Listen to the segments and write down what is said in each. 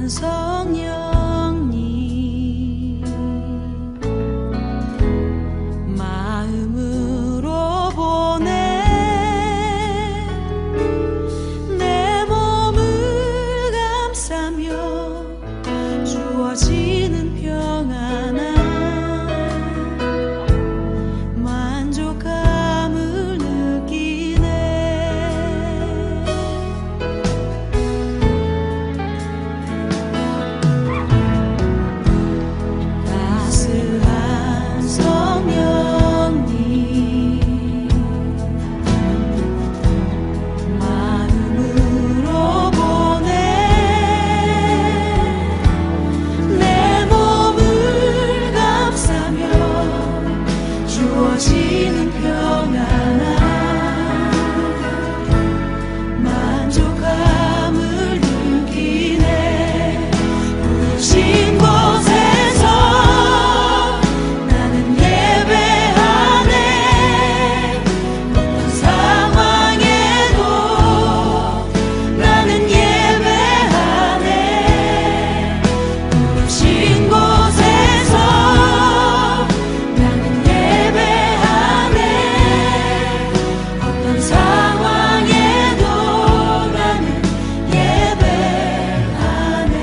성령님 마음으로 보내 내 몸을 감싸며 주어지는 평안함 만족감을 느끼네. 따스한 성령님 마음으로 보내 내 몸을 감싸며 주어지는 평안함 만족감을 느끼네. 부르신 곳에서 나는 예배하네. 어떤 상황에도 나는 예배하네. 부르신 곳에서 나는 예배하네. 어떤 상황에도 나는 예배하네.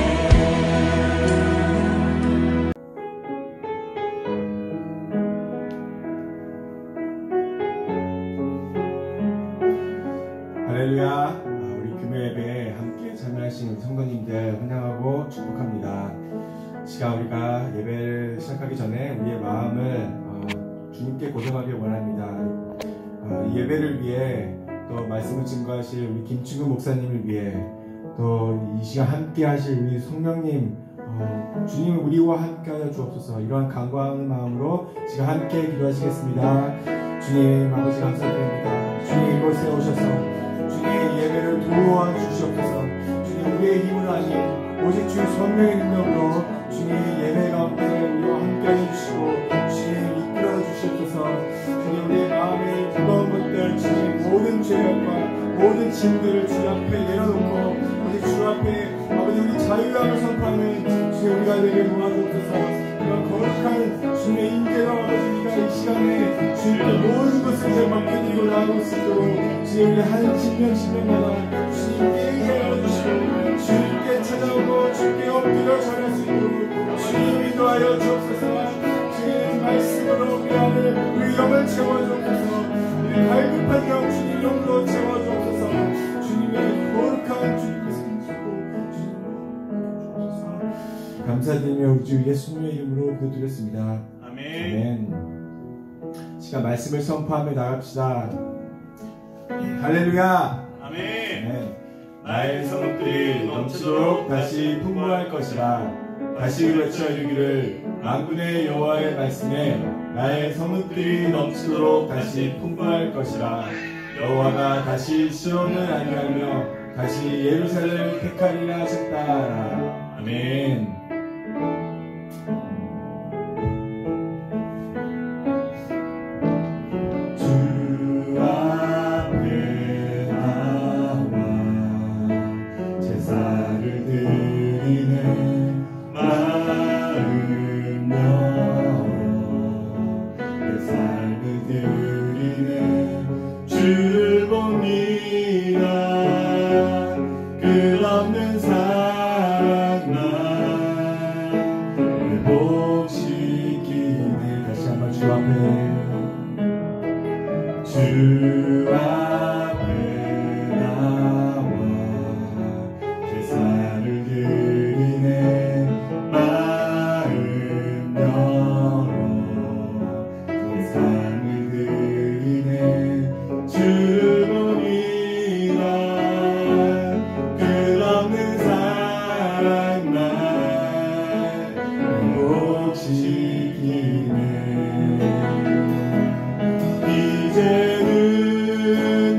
할렐루야. 우리 금요 예배에 함께 참여하신 우리 성도님들 환영하고 축복합니다. 시간 우리가 예배를 시작하기 전에 우리의 마음을 주님께 고정하길 원합니다. 이 예배를 위해 또 말씀을 증거하실 우리 김충근 목사님을 위해 또 이 시간 함께 하실 우리 성령님 주님 우리와 함께 하여 주옵소서. 이러한 간구하는 마음으로 지금 함께 기도하시겠습니다. 주님 아버지 감사드립니다. 주님 이곳에 오셔서 주님 예배를 도와주시옵소서. 주님 우리의 힘은 아닌 오직 주의 성령의 능력으로 주님 예배 가운데 우리와 함께 해주시고 주님 이끌어 주시옵소서. 주님 우리의 마음에 무거운 것들 주님 모든 죄악과 모든 짐들을 주 앞에 내려놓고 오직 주 앞에 아버지 우리 자유함을 선포하는 주님 우리가 되게 도와주옵소서. 그런 거룩한 주님의 인재로 아버지가 이 시간에 주님께 모든 것을 맡겨드리고 나아갈 수 있도록 주님 우리 한 신명마다 주님께 인정하여 주시고 주님께 찾아오고 주님께 엎드려 전할 수 있도록 주님 인도하여 주옵소서. 주님 말씀으로 우리 안에 의욕을 채워주옵소서. 우리 갈급한 영 주님 영으로 채워주옵소서. 주님의 거룩한 주님께 생기시고 주님을 주옵소서. 감사드리며 우리 주 예수님의 이름으로 기도드렸습니다. 아멘. 아멘. 시간 말씀을 선포하며 나갑시다. 할렐루야. 아멘. 네. 나의 성읍들이 넘치도록 다시 풍부할 것이라. 다시 외쳐 이르기를 만군의 여호와의 말씀에 나의 성읍들이 넘치도록 다시 풍부할 것이라. 여호와가 다시 시온을 안위하며 다시 예루살렘을 택하리라 하셨다. 아멘. 주 앞에 나와 제사를 드리네. 마음 열어 제사를 드리네. 주 보니라 끝없는 사랑만 목시키네. 이제는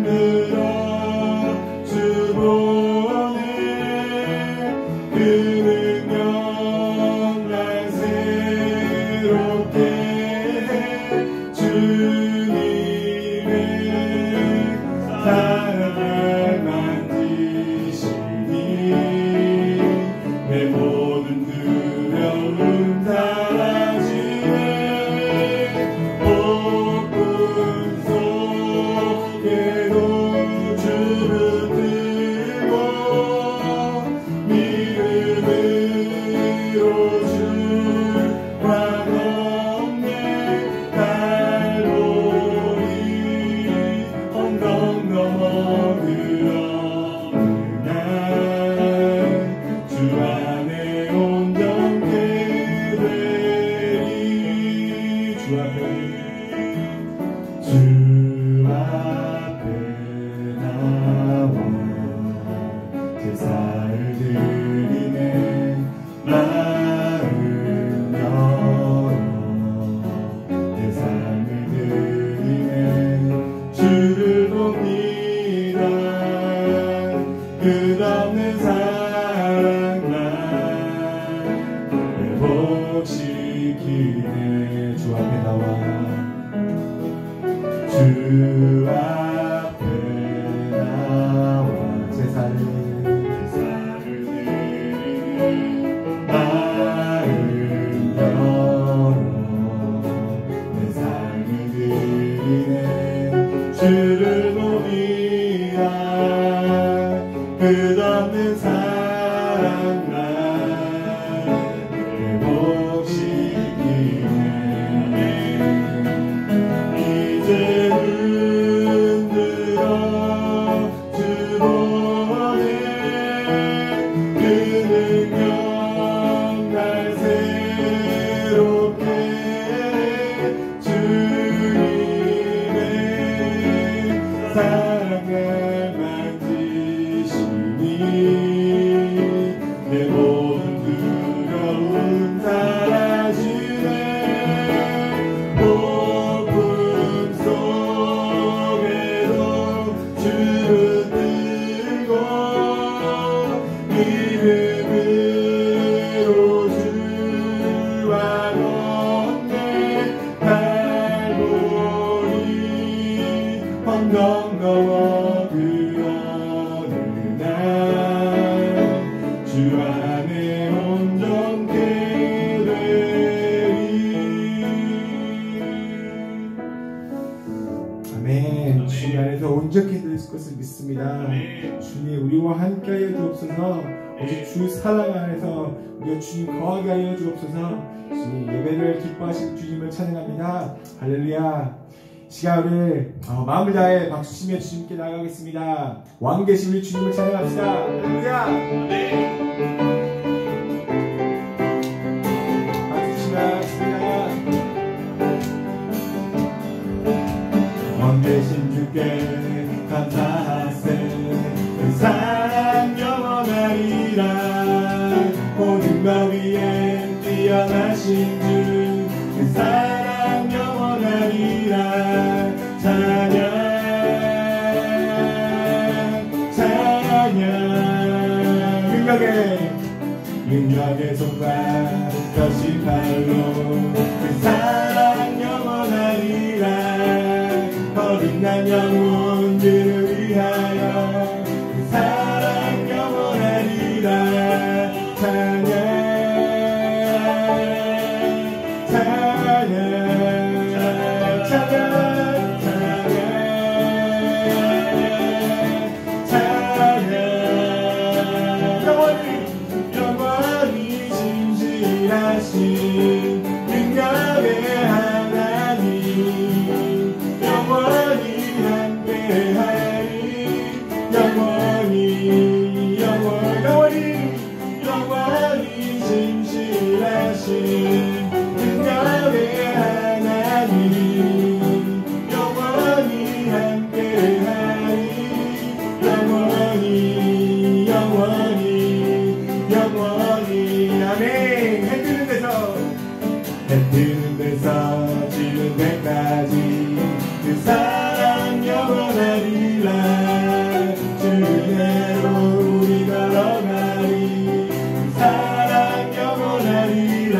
주 앞에 나와 제사를 드리네 마음 열어 내 삶을 드리네 주를 높이라 끝없는 사랑만 내 몫이 있네 이제는 들어 주 보내 그 능력 날 새롭게 주님의 사랑을 만지시니 내 모든 두려움 사라지네 폭풍 속에도 주를 들고 믿음으로 주와 걷네 갈보리 황금 넘어 그 어느 날 주 안에 온전케 되리 아멘. 주님 안에서 온전케 될 것을 믿습니다. 주님 우리와 함께하여 주옵소서. 오직 주 사랑 안에서 우리가 주님 거하게 하여 주옵소서. 주님 예배를 기뻐하실 주님을 찬양합니다. 할렐루야. 시간 우리 마음을 다해 박수치며 주님께 나아가겠습니다. 왕 되신 우리 주님을 찬양합시다. 할렐루야. 박수치며 하겠습니다. 왕 되신 주께 감사하세 그 사랑 영원하리라 모든 것 위에 뛰어나신 주 그 사랑 영원하리라 찬양 찬양 능력의 손과 펴신 발로 그 사랑 영원하리라 거듭난 영혼들을 위하여 그 사랑 영원하리라 찬양 찬양 찬양 찬양 찬양 영원히 진실하신 능력의 하나님 영원히 함께하리 영원히 진실하신 능력의 하나님 영원히 함께하리 영원히 아멘. 해 뜨는 데서 지는 데까지 그 사랑 영원하리라 주대로 우리 걸어가리 그 사랑 영원하리라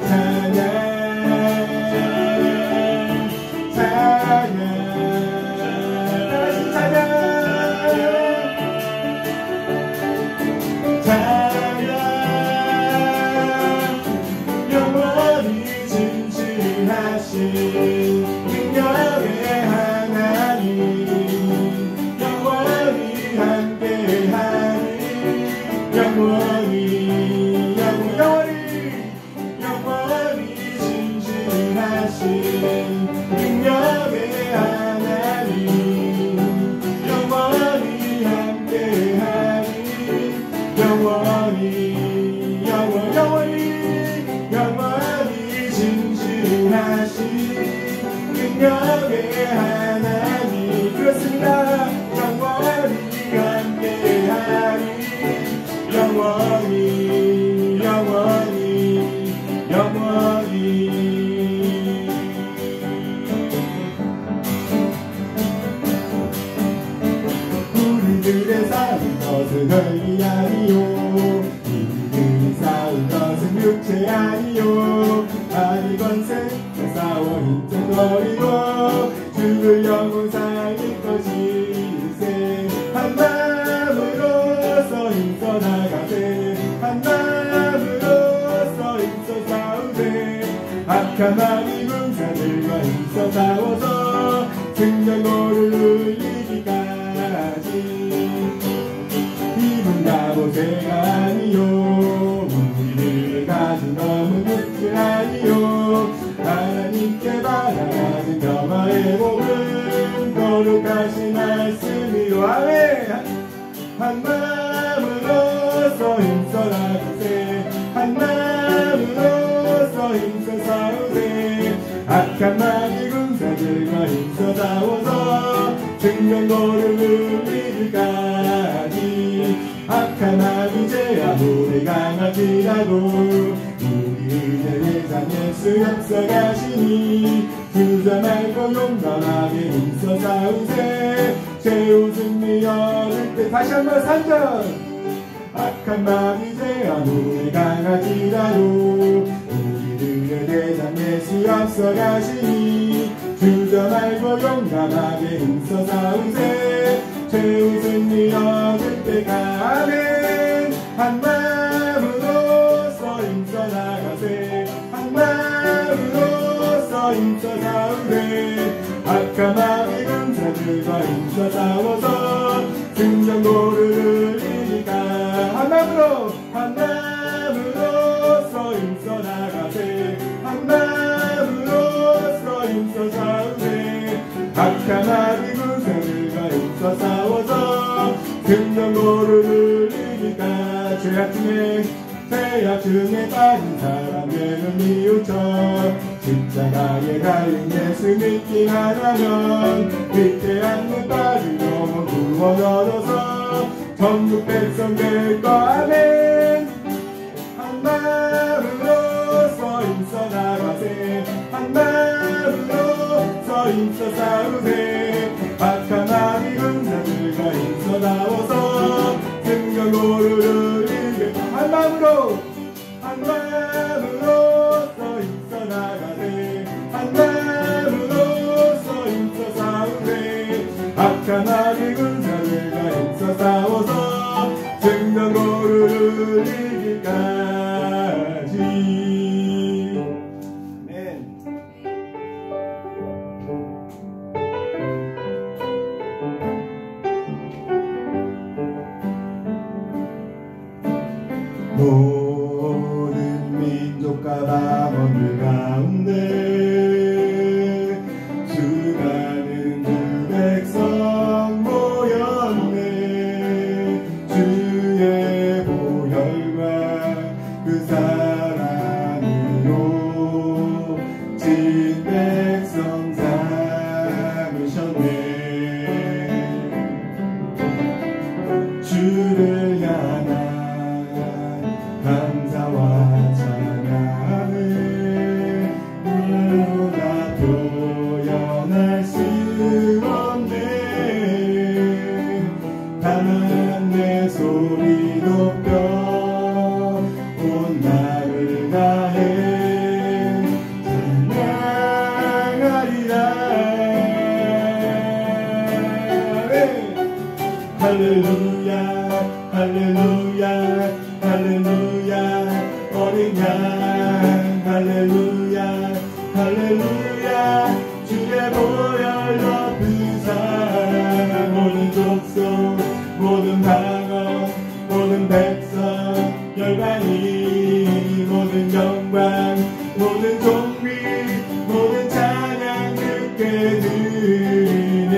찬양 찬양 찬양 영원히 진실하신 능력의 하나님 영원히 함께하리 영원히 진실하신 능력의 하나님 영원히 함께하리 영원히 진실하신 능력의 하나님 그렇습니다. 영원히 함께하리 영원히 우리들의 싸운 것은 혈이 아니요 우리들이 싸운 것은 육체 아니요 아니 권세 싸워 힘든 거리고 주 주를 영원 살릴 것일세. 한 마음으로서 힘써 나가세. 한 마음으로서 힘써 싸우세. 악한 마귀 군사들과 힘써 싸워서 승전고를 울리기까지. 이분 나보세가 아니요, 우리를 가진 너무 묻질 아니요. 하나님께 바라는 평화의 복은 거룩하신 말씀이요. 아멘. 한 마음으로서 힘써 나가세. 한 마음으로서 힘써 싸우세. 악한 마귀 군사들과 힘써 싸워서 승전고를 울리기까지. 악한 마귀 죄악 우리 강하지라도 우리의 대상 예수 앞서가시니 주저 말고 용감하게 힘써 싸우세. 최후 승리 얻을 때 다시 한번 3절. 악한 마귀 죄악 우리 강하지라도 우리들의 대상 예수 앞서가시니 주저 말고 용감하게 힘써 싸우세. 최후 승리 얻을 때가. 아멘. 한 마음으로서 힘써 나가세. 한 마음으로서 힘써 싸우세. 악한 마귀 군사들과 힘써 싸워서 승전고를 울리니까. 한 마음으로, 한 마음으로서 힘써 나가세. 한 마음으로서 힘써 싸우세. 악한 마귀 군사들과 힘써 싸워서 승전고를 울리니까. 죄악 중에 빠진 사람들은 뉘우쳐 십자가에 달린 예수 믿기만 하면 믿지 않는 빠진 영혼 구원 얻어서 천국 백성 될 거. 아멘. 한 마음으로서 힘써 나가세. 한 마음으로서 힘써 싸우세. 악한 마귀 군사들과 힘써 나와서 승전고를 울리게. 한 마음으로, 한 마음으로서 힘써 나가세. 한 마음으로서 힘써 싸우세. 악한 마귀 군사들과 힘써 싸워서 승전고를 울리기까지. 아멘. 모든 민족과 방언들 가운데 수많은 주 백성 모였네. 주의 보혈과 그 사랑으로 진 백성 삼으셨네. 주를 향한 감사와 찬양을 물로 다 표현할 수 없네. 다만 내 소리 높여 온 나를 다해 찬양하리라. 할렐루야 할렐루야 할렐루야. 어린 양 할렐루야 할렐루야. 주의 보혈 높으사 모든 족속 모든 방언 모든 백성 열방이 모든 영광 모든 종비 모든 찬양 듣게 드리네.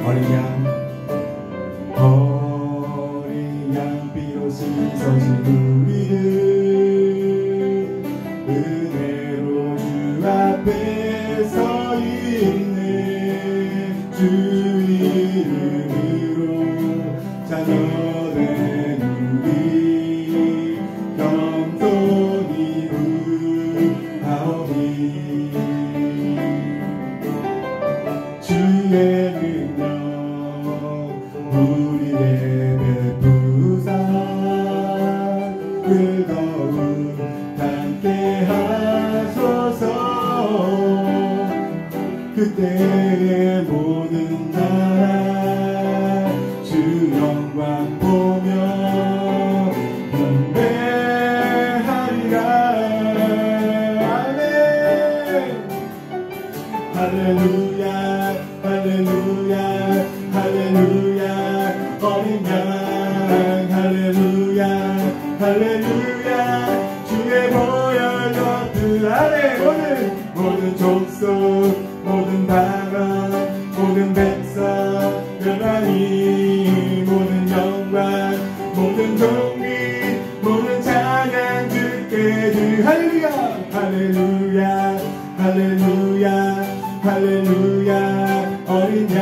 어린 양 피로 씻어진 우리를 은혜로 주 앞에 서 있네. 주 이름으로 자녀된 우리 겸손히 구하오니. 주의 능력 우리의 베푸사 뜨거운 함께하리. 그때 모든 나라 주 영광 보며 경배하리라. 아멘. 할렐루야 할렐루야 할렐루야. 어린 양 할렐루야 할렐루야. 주의 보혈 덮은 아래 모든 족속 모든 방언 모든 백성 열방이 모든 영광 모든 종이 모든 찬양 주께 드리. 할렐루야 할렐루야 할렐루야 할렐루야. 어린 양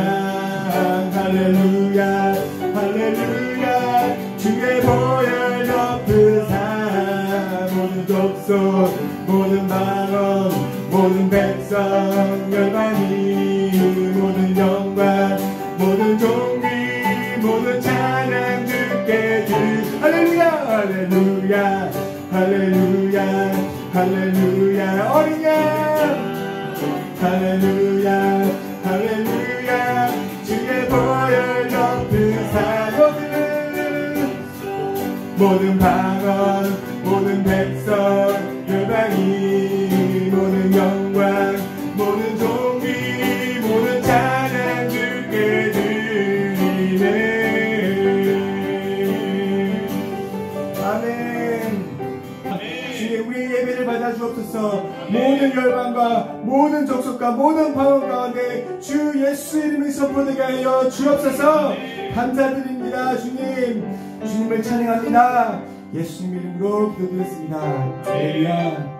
할렐루야 할렐루야. 주의 보혈 덮은 산 모든 족속 모든 방언 모든 백성 열방이 모든 영광 모든 종기 모든 찬양 주께 드리. 할렐루야 할렐루야 할렐루야 할렐루야. 어린 양 할렐루야 할렐루야. 주의 보혈 덮은 산 모든 방언 모든 백성 열방이 모든 영광 모든 종기 모든 찬양 주께 드리네. 아멘. 주님 우리의 예배를 받아주옵소서. 모든 열방과 모든 족속과 모든 방언 가운데 주 예수 이름을 선포되게 하여 주옵소서. 감사드립니다. 주님을 찬양합니다. 예수님 이름으로 기도드렸습니다. 할렐루야.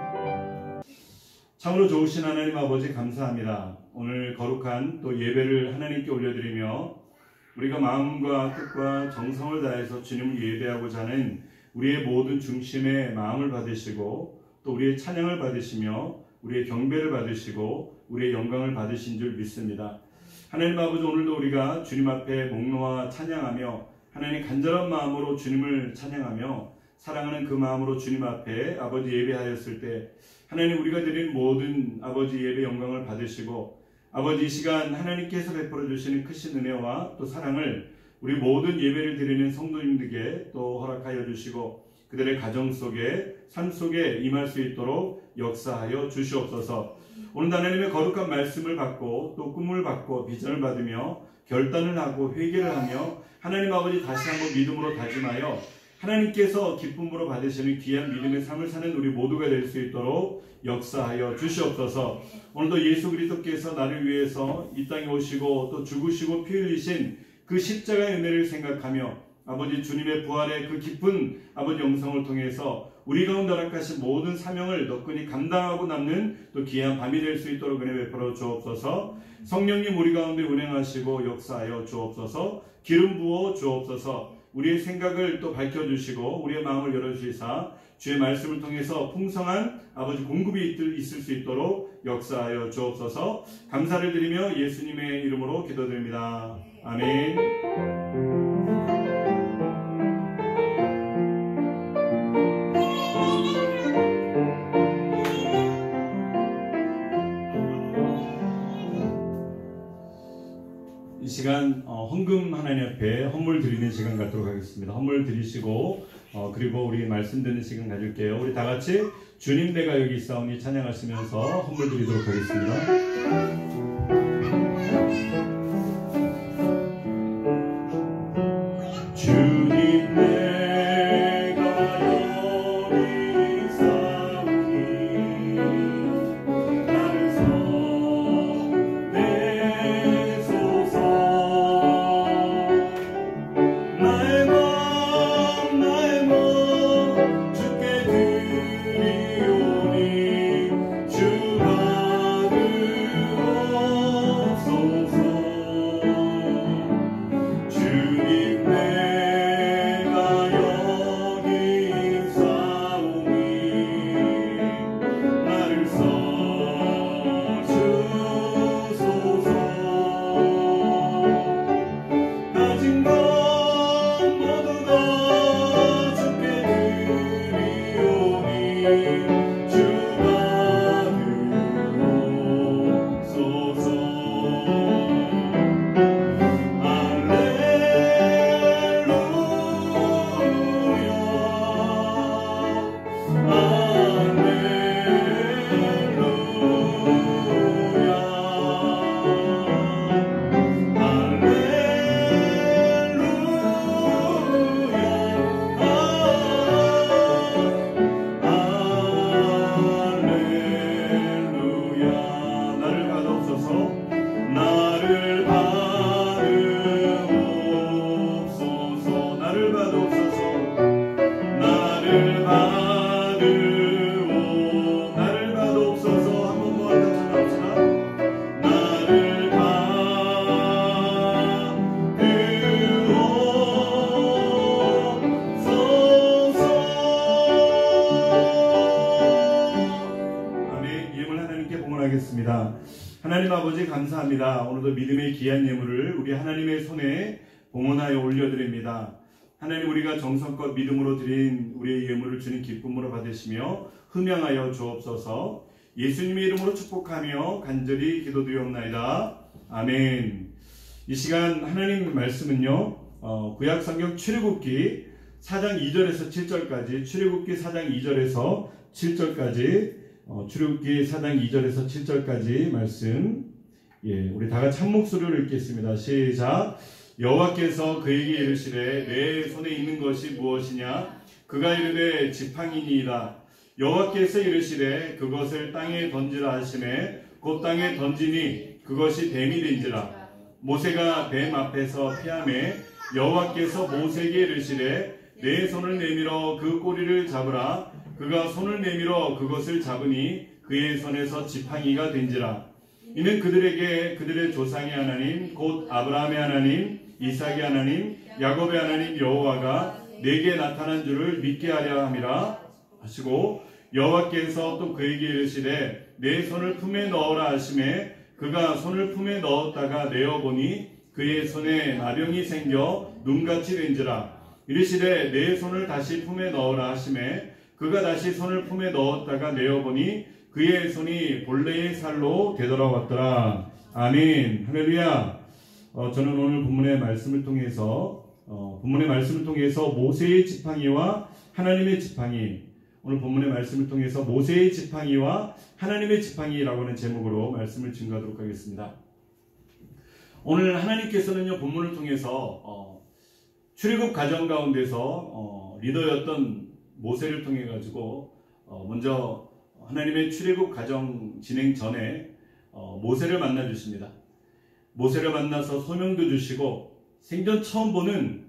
참으로 좋으신 하나님 아버지 감사합니다. 오늘 거룩한 또 예배를 하나님께 올려드리며 우리가 마음과 뜻과 정성을 다해서 주님을 예배하고자 하는 우리의 모든 중심의 마음을 받으시고 또 우리의 찬양을 받으시며 우리의 경배를 받으시고 우리의 영광을 받으신 줄 믿습니다. 하나님 아버지 오늘도 우리가 주님 앞에 목놓아 찬양하며 하나님 간절한 마음으로 주님을 찬양하며 사랑하는 그 마음으로 주님 앞에 아버지 예배하였을 때 하나님 우리가 드린 모든 아버지 예배 영광을 받으시고 아버지 이 시간 하나님께서 베풀어 주시는 크신 은혜와 또 사랑을 우리 모든 예배를 드리는 성도님들에게 또 허락하여 주시고 그들의 가정 속에 삶 속에 임할 수 있도록 역사하여 주시옵소서. 오늘 하나님의 거룩한 말씀을 받고 또 꿈을 받고 비전을 받으며 결단을 하고 회개를 하며 하나님 아버지 다시 한번 믿음으로 다짐하여 하나님께서 기쁨으로 받으시는 귀한 믿음의 삶을 사는 우리 모두가 될 수 있도록 역사하여 주시옵소서. 오늘도 예수 그리스도께서 나를 위해서 이 땅에 오시고 또 죽으시고 피 흘리신 그 십자가의 은혜를 생각하며 아버지 주님의 부활의 그 깊은 아버지 영성을 통해서 우리 가운데 허락하신 모든 사명을 너끈히 감당하고 남는 또 귀한 밤이 될 수 있도록 은혜 베풀어 주옵소서. 성령님 우리 가운데 운행하시고 역사하여 주옵소서. 기름 부어 주옵소서. 우리의 생각을 또 밝혀주시고 우리의 마음을 열어주시사 주의 말씀을 통해서 풍성한 아버지 공급이 있을 수 있도록 역사하여 주옵소서. 감사를 드리며 예수님의 이름으로 기도드립니다. 아멘. 이 시간 헌금 하나님 앞에 헌물 드리는 시간 갖도록 하겠습니다. 헌물 드리시고 그리고 우리 말씀 듣는 시간 가질게요. 우리 다 같이 주님 내가 여기 있사오니 찬양하시면서 헌물 드리도록 하겠습니다. 주님 내가 여기 있사오니 나를 손대소서. 나의 마음 주께 드리오니 주가 들어 하나님께 봉헌하겠습니다. 하나님 아버지 감사합니다. 오늘도 믿음의 귀한 예물을 우리 하나님의 손에 봉헌하여 올려드립니다. 하나님, 우리가 정성껏 믿음으로 드린 우리의 예물을 주님 기쁨으로 받으시며 흠양하여 주옵소서. 예수님의 이름으로 축복하며 간절히 기도드리옵나이다. 아멘. 이 시간 하나님 말씀은요, 구약 성경 출애굽기 4장 2절에서 7절까지, 출애굽기 4장 2절에서 7절까지, 출애굽기 4장 2절에서 7절까지 말씀, 우리 다 같이 한 목소리로 읽겠습니다. 시작. 여호와께서 그에게 이르시되 내 손에 있는 것이 무엇이냐? 그가 이르되 지팡이니이다. 여호와께서 이르시되 그것을 땅에 던지라 하시매 곧 땅에 던지니 그것이 뱀이 된지라. 모세가 뱀 앞에서 피하매 여호와께서 모세에게 이르시되 내 손을 내밀어 그 꼬리를 잡으라. 그가 손을 내밀어 그것을 잡으니 그의 손에서 지팡이가 된지라. 이는 그들에게 그들의 조상의 하나님 곧 아브라함의 하나님, 이삭의 하나님, 야곱의 하나님 여호와가 내게 나타난 줄을 믿게 하려 함이라 하시고, 여호와께서 또 그에게 이르시되 내 손을 품에 넣어라 하시매 그가 손을 품에 넣었다가 내어보니 그의 손에 나병이 생겨 눈같이 된지라. 이르시되 내 손을 다시 품에 넣어라 하시매 그가 다시 손을 품에 넣었다가 내어보니 그의 손이 본래의 살로 되돌아왔더라. 아멘. 할렐루야. 저는 오늘 본문의 말씀을 통해서 모세의 지팡이와 하나님의 지팡이, 오늘 본문의 말씀을 통해서 모세의 지팡이와 하나님의 지팡이라고 하는 제목으로 말씀을 증거하도록 하겠습니다. 오늘 하나님께서는요, 본문을 통해서 출애굽 과정 가운데서 리더였던 모세를 통해 가지고 먼저 하나님의 출애굽 과정 진행 전에 모세를 만나 주십니다. 모세를 만나서 소명도 주시고 생전 처음 보는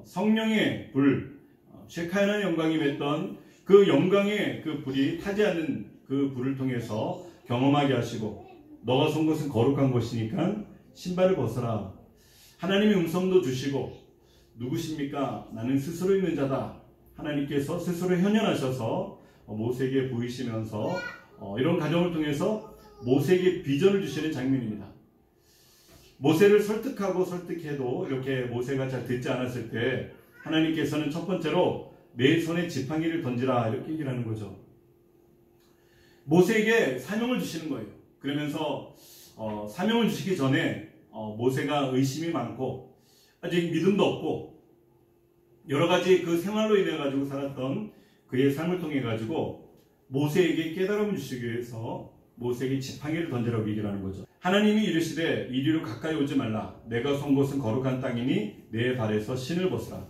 성령의 불, 쉐카야나 영광이 맺던 그 영광의 그 불이 타지 않는 그 불을 통해서 경험하게 하시고, 너가 선 것은 거룩한 것이니까 신발을 벗어라. 하나님의 음성도 주시고, 누구십니까? 나는 스스로 있는 자다. 하나님께서 스스로 현현하셔서 모세에게 보이시면서 이런 과정을 통해서 모세에게 비전을 주시는 장면입니다. 모세를 설득해도 이렇게 모세가 잘 듣지 않았을 때 하나님께서는 첫 번째로 내 손에 지팡이를 던지라 이렇게 얘기를 하는 거죠. 모세에게 사명을 주시는 거예요. 그러면서 사명을 주시기 전에 모세가 의심이 많고 아직 믿음도 없고 여러 가지 그 생활로 인해 가지고 살았던 그의 삶을 통해 가지고 모세에게 깨달음을 주시기 위해서 모세에게 지팡이를 던지라고 얘기를 하는 거죠. 하나님이 이르시되 이리로 가까이 오지 말라. 내가 선 곳은 거룩한 땅이니 내 발에서 신을 벗으라.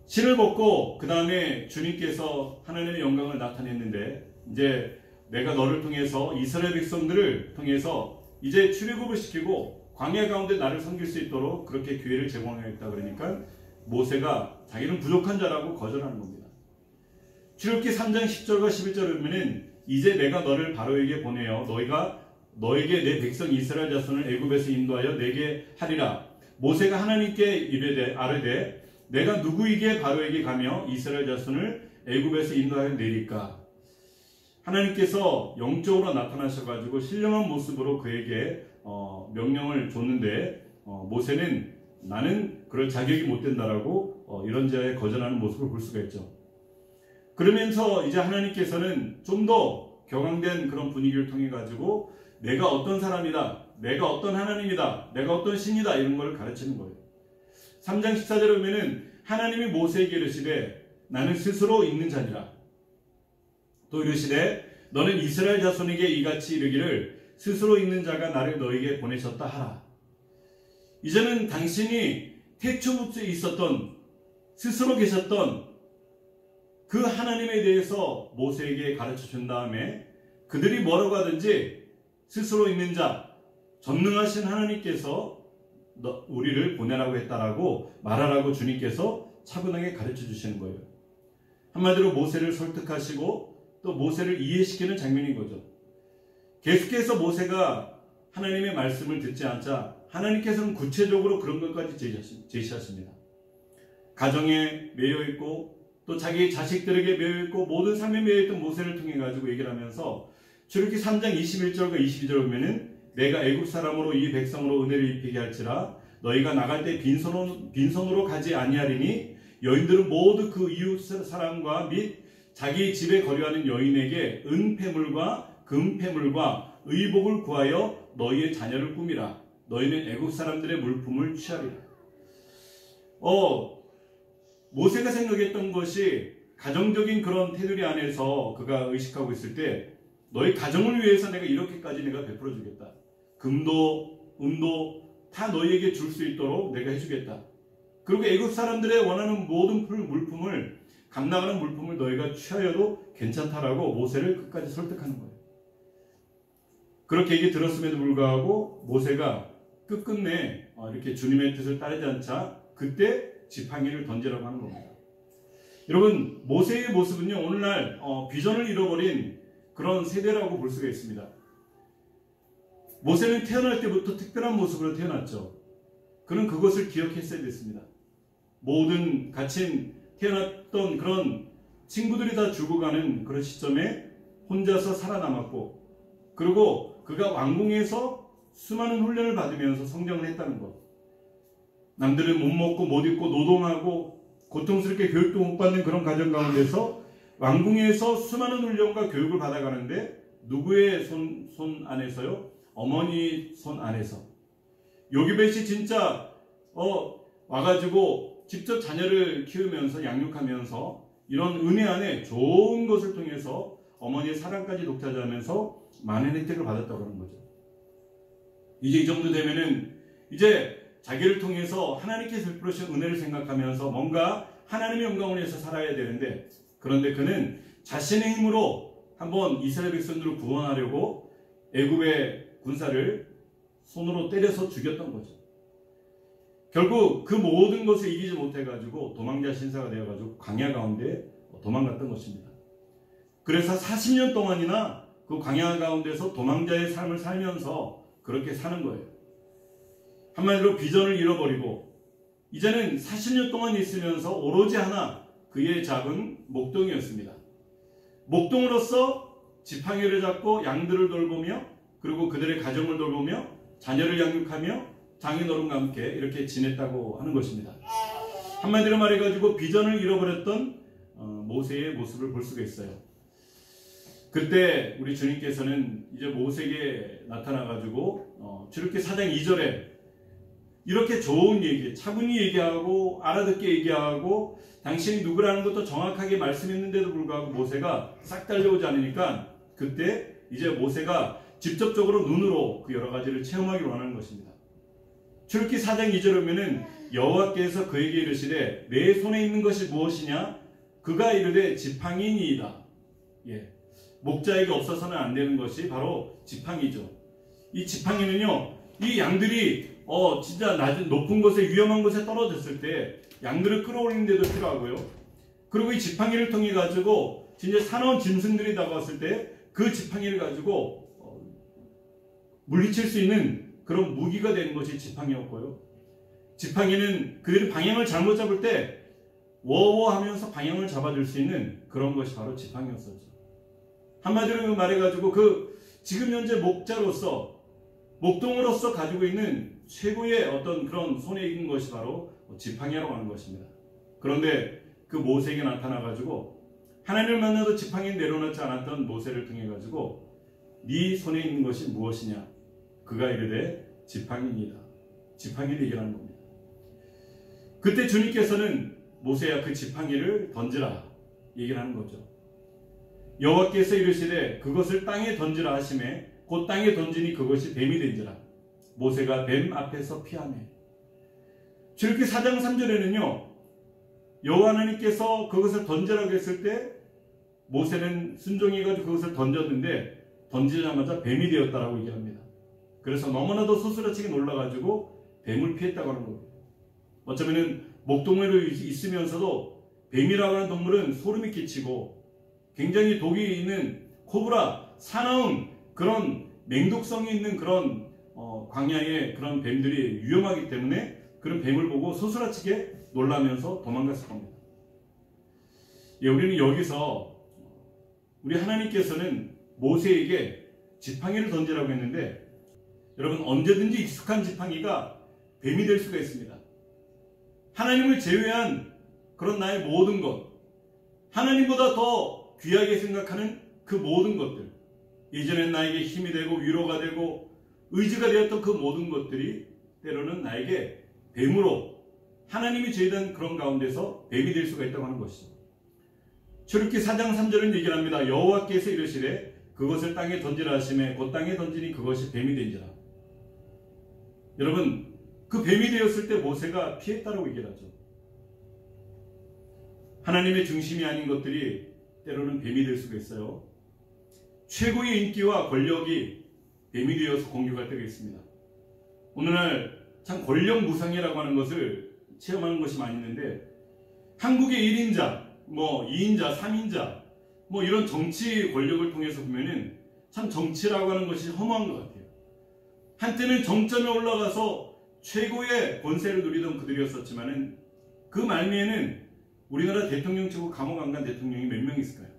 신을 벗고 그 다음에 주님께서 하나님의 영광을 나타냈는데, 이제 내가 너를 통해서 이스라엘 백성들을 통해서 이제 출애굽을 시키고 광야 가운데 나를 섬길 수 있도록 그렇게 기회를 제공하겠다. 그러니까 모세가 자기는 부족한 자라고 거절하는 겁니다. 출애굽기 3장 10절과 11절을 보면은 이제 내가 너를 바로에게 보내어 너에게 내 백성 이스라엘 자손을 애굽에서 인도하여 내게 하리라. 모세가 하나님께 아뢰되 내가 누구에게 바로에게 가며 이스라엘 자손을 애굽에서 인도하여 내릴까? 하나님께서 영적으로 나타나셔가지고 신령한 모습으로 그에게 명령을 줬는데 모세는 나는 그럴 자격이 못 된다라고 이런저런 거절하는 모습을 볼 수가 있죠. 그러면서 이제 하나님께서는 좀 더 격앙된 그런 분위기를 통해 가지고 내가 어떤 사람이다, 내가 어떤 하나님이다, 내가 어떤 신이다 이런 걸 가르치는 거예요. 3장 14절에 보면은 하나님이 모세에게 이르시되 나는 스스로 있는 자니라. 또 이르시되 너는 이스라엘 자손에게 이같이 이르기를 스스로 있는 자가 나를 너에게 보내셨다 하라. 이제는 당신이 태초부터 있었던 스스로 계셨던 그 하나님에 대해서 모세에게 가르쳐 준 다음에 그들이 뭐라고 하든지 스스로 있는 자, 전능하신 하나님께서 우리를 보내라고 했다라고 말하라고 주님께서 차분하게 가르쳐 주시는 거예요. 한마디로 모세를 설득하시고 또 모세를 이해시키는 장면인 거죠. 계속해서 모세가 하나님의 말씀을 듣지 않자 하나님께서는 구체적으로 그런 것까지 제시하십니다. 가정에 매여있고 또 자기 자식들에게 매여있고 모든 삶에 매여있던 모세를 통해 가지고 얘기를 하면서 출애굽기 3장 21절과 22절 보면은 내가 애굽 사람으로 이 백성으로 은혜를 입히게 할지라 너희가 나갈 때 빈손으로 가지 아니하리니 여인들은 모두 그 이웃 사람과 및 자기 집에 거류하는 여인에게 은폐물과 금폐물과 의복을 구하여 너희의 자녀를 꾸미라. 너희는 애굽 사람들의 물품을 취하리라. 모세가 생각했던 것이 가정적인 그런 테두리 안에서 그가 의식하고 있을 때 너희 가정을 위해서 내가 이렇게까지 내가 베풀어 주겠다. 금도 은도 다 너희에게 줄 수 있도록 내가 해주겠다. 그리고 애굽 사람들의 원하는 모든 물품을 감나가는 물품을 너희가 취하여도 괜찮다라고 모세를 끝까지 설득하는 거예요. 그렇게 얘기 들었음에도 불구하고 모세가 끝끝내 이렇게 주님의 뜻을 따르지 않자 그때 지팡이를 던지라고 하는 겁니다. 여러분, 모세의 모습은요 오늘날 비전을 잃어버린 그런 세대라고 볼 수가 있습니다. 모세는 태어날 때부터 특별한 모습으로 태어났죠. 그는 그것을 기억했어야 됐습니다. 모든 같이 태어났던 그런 친구들이 다 죽어가는 그런 시점에 혼자서 살아남았고, 그리고 그가 왕궁에서 수많은 훈련을 받으면서 성장을 했다는 것. 남들은 못 먹고 못 입고 노동하고 고통스럽게 교육도 못 받는 그런 가정 가운데서 왕궁에서 수많은 훈련과 교육을 받아가는데 누구의 손 안에서요? 어머니 손 안에서. 요기벳이 진짜 와가지고 직접 자녀를 키우면서 양육하면서 이런 은혜 안에 좋은 것을 통해서 어머니의 사랑까지 독차지하면서 많은 혜택을 받았다고 하는 거죠. 이제 이 정도 되면은 이제 자기를 통해서 하나님께서 베푸신 은혜를 생각하면서 뭔가 하나님의 영광을 위해서 살아야 되는데, 그런데 그는 자신의 힘으로 한번 이스라엘 백성들을 구원하려고 애굽의 군사를 손으로 때려서 죽였던 거죠. 결국 그 모든 것을 이기지 못해가지고 도망자 신사가 되어가지고 광야 가운데 도망갔던 것입니다. 그래서 40년 동안이나 그 광야 가운데서 도망자의 삶을 살면서 그렇게 사는 거예요. 한마디로 비전을 잃어버리고 이제는 40년 동안 있으면서 오로지 하나, 그의 작은 목동이었습니다. 목동으로서 지팡이를 잡고 양들을 돌보며 그리고 그들의 가정을 돌보며 자녀를 양육하며 장인어른과 함께 이렇게 지냈다고 하는 것입니다. 한마디로 말해가지고 비전을 잃어버렸던 모세의 모습을 볼 수가 있어요. 그때 우리 주님께서는 이제 모세에게 나타나가지고 출애굽기 4장 2절에 이렇게 좋은 얘기, 차분히 얘기하고 알아듣게 얘기하고 당신이 누구라는 것도 정확하게 말씀했는데도 불구하고 모세가 싹 달려오지 않으니까 그때 이제 모세가 직접적으로 눈으로 그 여러 가지를 체험하기를 원하는 것입니다. 출애굽기 4장 2절에 보면은 여호와께서 그에게 이르시되 내 손에 있는 것이 무엇이냐? 그가 이르되 지팡이니이다. 목자에게 없어서는 안 되는 것이 바로 지팡이죠. 이 지팡이는요, 이 양들이 진짜 높은 곳에 위험한 곳에 떨어졌을 때 양들을 끌어올리는 데도 필요하고요. 그리고 이 지팡이를 통해 가지고 진짜 사나운 짐승들이 다가왔을 때 그 지팡이를 가지고 물리칠 수 있는 그런 무기가 되는 것이 지팡이였고요. 지팡이는 그들이 방향을 잘못 잡을 때 워워 하면서 방향을 잡아줄 수 있는 그런 것이 바로 지팡이였었죠. 한마디로 말해가지고 지금 현재 목자로서 목동으로서 가지고 있는 최고의 어떤 그런 손에 익은 것이 바로 지팡이라고 하는 것입니다. 그런데 그 모세에게 나타나가지고 하나님을 만나도 지팡이를 내려놓지 않았던 모세를 통해 가지고 네 손에 있는 것이 무엇이냐? 그가 이르되 지팡이니이다. 지팡이를 얘기하는 겁니다. 그때 주님께서는 모세야 그 지팡이를 던지라 얘기를 하는 거죠. 여호와께서 이르시되 그것을 땅에 던지라 하시매 곧 땅에 던지니 그것이 뱀이 된지라. 모세가 뱀 앞에서 피하매. 출애굽기 4장 3절에는요 여호와 하나님께서 그것을 던지라고 했을 때 모세는 순종해가지고 그것을 던졌는데 던지자마자 뱀이 되었다라고 얘기합니다. 그래서 너무나도 소스라치게 놀라가지고 뱀을 피했다고 하는 겁니다. 어쩌면은 목동으로 있으면서도 뱀이라고 하는 동물은 소름이 끼치고 굉장히 독이 있는 코브라, 사나운 그런 맹독성이 있는 그런 광야의 그런 뱀들이 위험하기 때문에 그런 뱀을 보고 소스라치게 놀라면서 도망갔을 겁니다. 우리는 여기서 우리 하나님께서는 모세에게 지팡이를 던지라고 했는데, 여러분, 언제든지 익숙한 지팡이가 뱀이 될 수가 있습니다. 하나님을 제외한 그런 나의 모든 것, 하나님보다 더 귀하게 생각하는 그 모든 것들, 예전엔 나에게 힘이 되고 위로가 되고 의지가 되었던 그 모든 것들이 때로는 나에게 뱀으로, 하나님이 제외된 그런 가운데서 뱀이 될 수가 있다고 하는 것이죠. 출애굽기 4장 3절은 얘기를 합니다. 여호와께서 이르시되 그것을 땅에 던지라 하시매 곧 땅에 던지니 그것이 뱀이 된지라. 여러분, 그 뱀이 되었을 때 모세가 피했다라고 얘기를 하죠. 하나님의 중심이 아닌 것들이 때로는 뱀이 될 수가 있어요. 최고의 인기와 권력이 뱀이 되어서 공격할 때가 있습니다. 오늘날 참 권력 무상이라고 하는 것을 체험하는 것이 많이 있는데, 한국의 1인자, 2인자, 3인자, 이런 정치 권력을 통해서 보면은 참 정치라고 하는 것이 허무한 것 같아요. 한때는 정점에 올라가서 최고의 권세를 누리던 그들이었었지만은 그 말미에는 우리나라 대통령 치고 감옥 안 간 대통령이 몇 명 있을까요?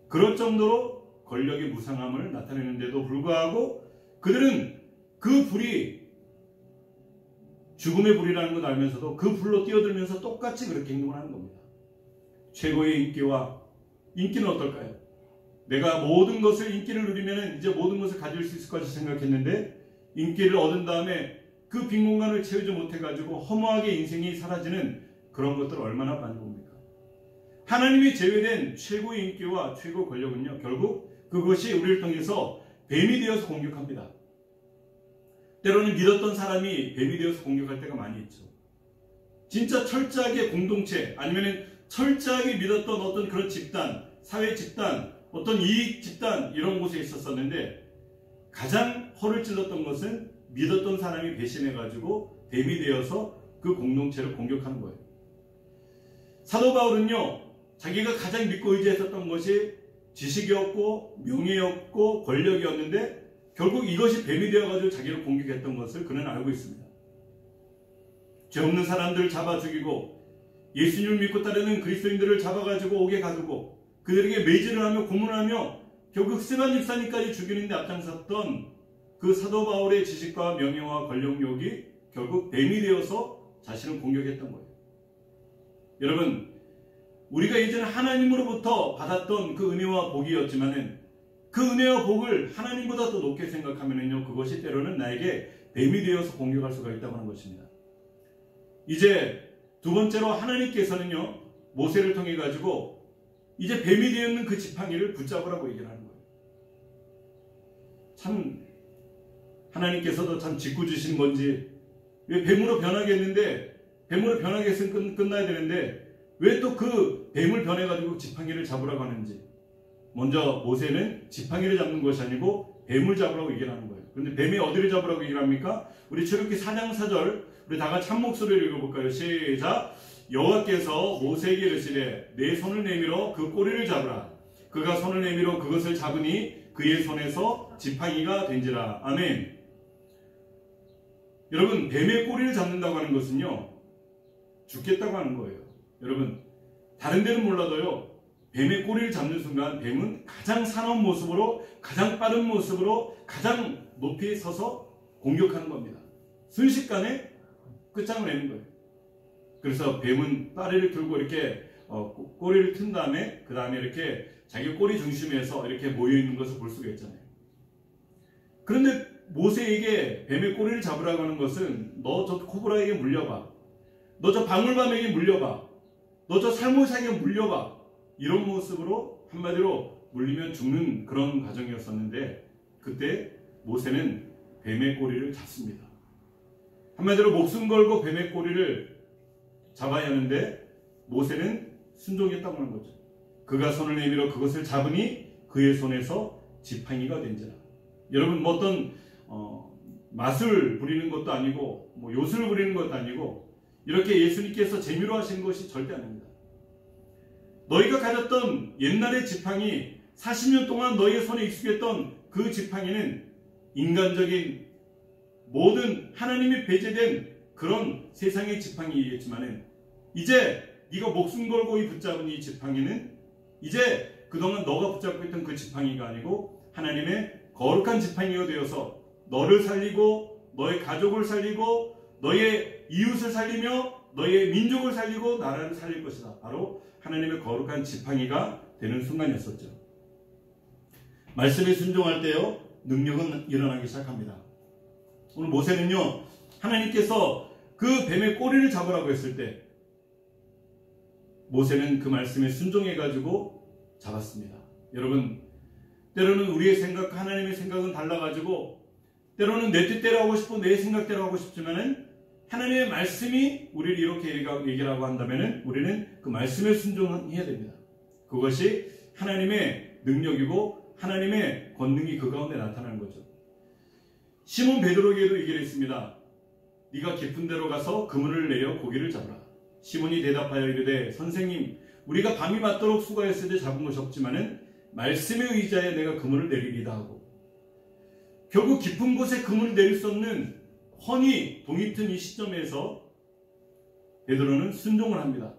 그럴 정도로 권력의 무상함을 나타내는데도 불구하고 그들은 그 불이 죽음의 불이라는 걸 알면서도 그 불로 뛰어들면서 똑같이 그렇게 행동을 하는 겁니다. 최고의 인기와 인기는 어떨까요? 내가 모든 것을 인기를 누리면 이제 모든 것을 가질 수 있을 것이 생각했는데, 인기를 얻은 다음에 그 빈 공간을 채우지 못해가지고 허무하게 인생이 사라지는 그런 것들을 얼마나 많이 봅니까? 하나님이 제외된 최고의 인기와 최고 권력은요, 결국 그것이 우리를 통해서 뱀이 되어서 공격합니다. 때로는 믿었던 사람이 뱀이 되어서 공격할 때가 많이 있죠. 진짜 철저하게 공동체, 아니면 철저하게 믿었던 어떤 그런 집단, 사회 집단, 어떤 이익 집단, 이런 곳에 있었었는데, 가장 허를 찔렀던 것은 믿었던 사람이 배신해가지고 뱀이 되어서 그 공동체를 공격하는 거예요. 사도 바울은요, 자기가 가장 믿고 의지했었던 것이 지식이었고 명예였고 권력이었는데, 결국 이것이 뱀이 되어가지고 자기를 공격했던 것을 그는 알고 있습니다. 죄 없는 사람들을 잡아 죽이고 예수님을 믿고 따르는 그리스도인들을 잡아가지고 옥에 가두고 그들에게 매질을 하며 고문을 하며 결국 스데반 집사님까지 죽이는 데 앞장섰던 그 사도 바울의 지식과 명예와 권력욕이 결국 뱀이 되어서 자신을 공격했던 거예요. 여러분, 우리가 예전에 하나님으로부터 받았던 그 은혜와 복이었지만은 그 은혜와 복을 하나님보다 더 높게 생각하면은요, 그것이 때로는 나에게 뱀이 되어서 공격할 수가 있다고 하는 것입니다. 이제 두 번째로 하나님께서는요, 모세를 통해 가지고 이제 뱀이 되었는 그 지팡이를 붙잡으라고 얘기를 하는 거예요. 참 하나님께서도 참 짓궂으신 건지, 왜 뱀으로 변하겠는데, 뱀으로 변하게 했으면 끝나야 되는데 왜 또 그 뱀을 변해가지고 지팡이를 잡으라고 하는지. 먼저 모세는 지팡이를 잡는 것이 아니고 뱀을 잡으라고 얘기를 하는 거예요. 그런데 뱀이 어디를 잡으라고 얘기를 합니까? 우리 출애굽기 4장 4절 우리 다 같이 한 목소리로 읽어볼까요? 시작! 여호와께서 모세에게 이르시되 내 손을 내밀어 그 꼬리를 잡으라. 그가 손을 내밀어 그것을 잡으니 그의 손에서 지팡이가 된지라. 아멘. 여러분, 뱀의 꼬리를 잡는다고 하는 것은요, 죽겠다고 하는 거예요. 여러분, 다른 데는 몰라도요, 뱀의 꼬리를 잡는 순간 뱀은 가장 사나운 모습으로, 가장 빠른 모습으로, 가장 높이 서서 공격하는 겁니다. 순식간에 끝장을 내는 거예요. 그래서 뱀은 다리를 들고 이렇게 꼬리를 튼 다음에 그 다음에 이렇게 자기 꼬리 중심에서 이렇게 모여있는 것을 볼 수가 있잖아요. 그런데 모세에게 뱀의 꼬리를 잡으라고 하는 것은 너 저 코브라에게 물려봐, 너 저 방울밤에게 물려봐, 너 저 살모사에게 물려봐, 이런 모습으로 한마디로 물리면 죽는 그런 과정이었었는데, 그때 모세는 뱀의 꼬리를 잡습니다. 한마디로 목숨 걸고 뱀의 꼬리를 잡아야 하는데 모세는 순종했다고 하는 거죠. 그가 손을 내밀어 그것을 잡으니 그의 손에서 지팡이가 된지라. 여러분, 뭐 어떤 맛을 부리는 것도 아니고 요술을 부리는 것도 아니고 이렇게 예수님께서 재미로 하신 것이 절대 아닙니다. 너희가 가졌던 옛날의 지팡이, 40년 동안 너희의 손에 익숙했던 그 지팡이는 인간적인 모든 하나님이 배제된 그런 세상의 지팡이이겠지만은 이제 네가 목숨 걸고 이 붙잡은 이 지팡이는 이제 그동안 너가 붙잡고 있던 그 지팡이가 아니고 하나님의 거룩한 지팡이가 되어서 너를 살리고 너의 가족을 살리고 너의 이웃을 살리며 너의 민족을 살리고 나라를 살릴 것이다. 바로 하나님의 거룩한 지팡이가 되는 순간이었었죠. 말씀에 순종할 때요, 능력은 일어나기 시작합니다. 오늘 모세는요, 하나님께서 그 뱀의 꼬리를 잡으라고 했을 때 모세는 그 말씀에 순종해가지고 잡았습니다. 여러분, 때로는 우리의 생각, 하나님의 생각은 달라가지고 때로는 내 뜻대로 하고 싶고 내 생각대로 하고 싶지만은 하나님의 말씀이 우리를 이렇게 얘기라고 한다면은 우리는 그 말씀에 순종해야 됩니다. 그것이 하나님의 능력이고 하나님의 권능이 그 가운데 나타나는 거죠. 시몬 베드로에게도 얘기를 했습니다. 네가 깊은 데로 가서 그물을 내려 고기를 잡으라. 시몬이 대답하여 이르되 선생님, 우리가 밤이 맞도록 수고했을 때 잡은 것이 없지만은 말씀의 의지하에 내가 그물을 내리리다 하고, 결국 깊은 곳에 그물을 내릴 수 없는 훤히 동이 튼 이 시점에서 베드로는 순종을 합니다.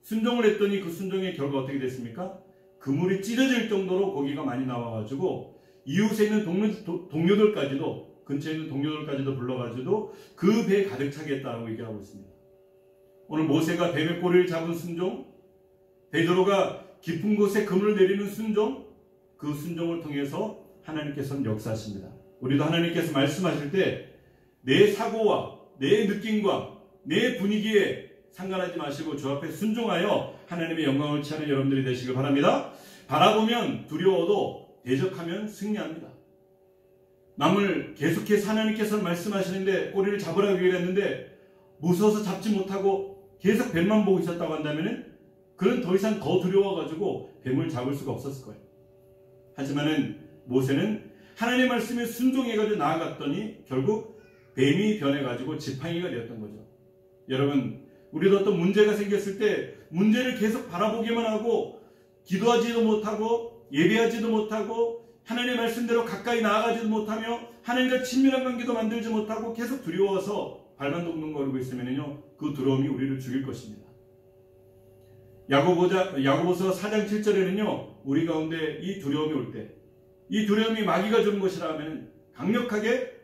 순종을 했더니 그 순종의 결과 어떻게 됐습니까? 그물이 찢어질 정도로 고기가 많이 나와가지고 이웃에 있는 동료들까지도, 근처에 있는 동료들까지도 불러가지고 그 배에 가득 차게 했다고 얘기하고 있습니다. 오늘 모세가 뱀의 꼬리를 잡은 순종, 베드로가 깊은 곳에 그물을 내리는 순종, 그 순종을 통해서 하나님께서는 역사하십니다. 우리도 하나님께서 말씀하실 때 내 사고와 내 느낌과 내 분위기에 상관하지 마시고 주 앞에 순종하여 하나님의 영광을 취하는 여러분들이 되시길 바랍니다. 바라보면 두려워도 대적하면 승리합니다. 남을 계속해서 하나님께서 말씀하시는데 꼬리를 잡으라고 얘기했는데 무서워서 잡지 못하고 계속 뱀만 보고 있었다고 한다면 그는 더 이상 더 두려워가지고 뱀을 잡을 수가 없었을 거예요. 하지만은 모세는 하나님의 말씀에 순종해가지고 나아갔더니 결국 뱀이 변해가지고 지팡이가 되었던 거죠. 여러분, 우리도 어떤 문제가 생겼을 때 문제를 계속 바라보기만 하고 기도하지도 못하고 예배하지도 못하고 하나님의 말씀대로 가까이 나아가지도 못하며 하나님과 친밀한 관계도 만들지 못하고 계속 두려워서 발만 동동거리고 있으면요, 그 두려움이 우리를 죽일 것입니다. 야고보서 4장 7절에는요, 우리 가운데 이 두려움이 올 때, 이 두려움이 마귀가 주는 것이라 하면 강력하게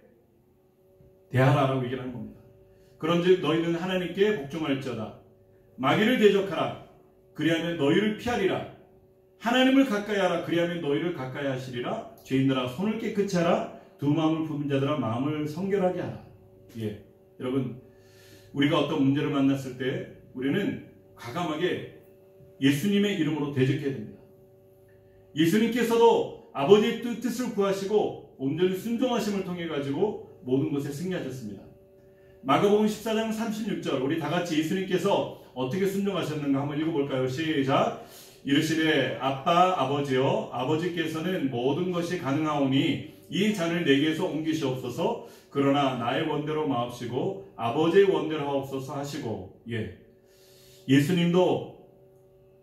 대하라라고 얘기를 하는 겁니다. 그런즉 너희는 하나님께 복종할지어다. 마귀를 대적하라. 그리하면 너희를 피하리라. 하나님을 가까이하라. 그리하면 너희를 가까이 하시리라. 죄인들아 손을 깨끗이 하라. 두 마음을 품은 자들아 마음을 성결하게 하라. 예, 여러분, 우리가 어떤 문제를 만났을 때 우리는 과감하게 예수님의 이름으로 대적해야 됩니다. 예수님께서도 아버지의 뜻을 구하시고 온전히 순종하심을 통해 가지고 모든 것에 승리하셨습니다. 마가복음 14장 36절, 우리 다 같이 예수님께서 어떻게 순종하셨는가 한번 읽어볼까요? 시작. 이르시되 아빠 아버지여, 아버지께서는 모든 것이 가능하오니 이 잔을 내게서 옮기시옵소서. 그러나 나의 원대로 마옵시고 아버지의 원대로 하옵소서 하시고, 예, 예수님도